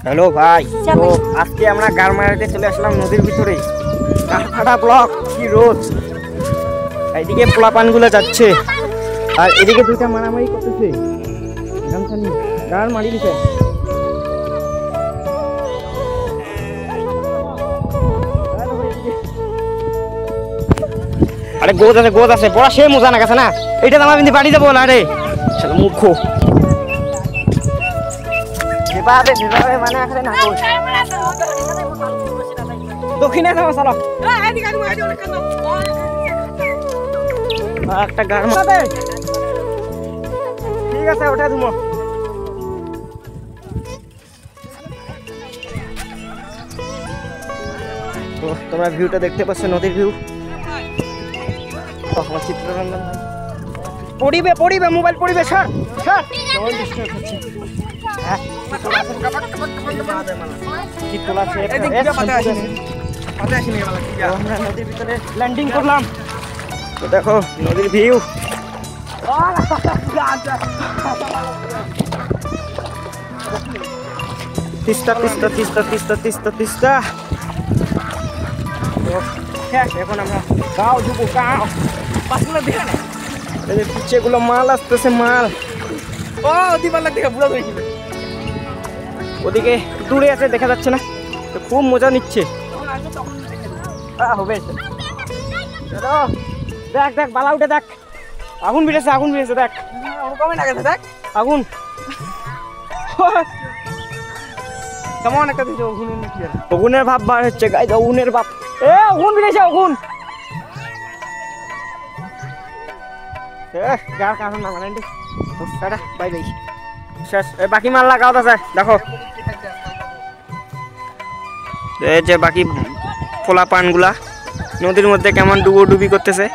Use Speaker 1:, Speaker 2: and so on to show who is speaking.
Speaker 1: Hello ভাই, তো আজকে আমরা গারমারাতে চলে আসলাম নদীর ভিতরে। কাঠফাটা ব্লক, কি রোদ! এইদিকে পোলাপানগুলো যাচ্ছে আর এদিকে দুইটা মারামারি করতেছে। গামছা নিয়ে গার মারি দিছে। আরে গোদ আছে বড়, সে মজা না গেছে না। এইটা আমার কিন্তু বাড়ি যাবো না রে, মূর্খ। মানে আসলে না দক্ষিণে যাবো, চলো। একটা গান মারবে, ঠিক আছে, ওটা তুমি তো তোমরা ভিউটা দেখতে পাচ্ছ, নদীর ভিউ। আমার চিত্ররঞ্জন পড়িবে মোবাইল পড়িবে, স্যার স্যার নদীর ভিতরে ল্যান্ডিং করলাম। তো দেখো নদীর ভিউ। তিস্তা তিস্তা তিস্তা তিস্তা তিস্তা তিস্তা। এখন আমরা গাও ঢুকবো, গাও পিছিয়ে গুলো মাল আসতেছে, মাল। ওদিকে দূরে আছে, দেখা যাচ্ছে না, খুব মজা নিচ্ছে। হবে দেখ দেখ বালা উঠে দেখ, আগুন বেড়েছে দেখ, দেখ আগুন কেমন একটা দিচ্ছে। আগুনের ভাব বার হচ্ছে, গাইজ আগুনের ভাব। আগুন বেড়েছে, আগুন। বাকি মাল লাগাও আছে, দেখো এই যে বাকি পোলা পানগুলা নদীর মধ্যে কেমন ডুবি করতেছে।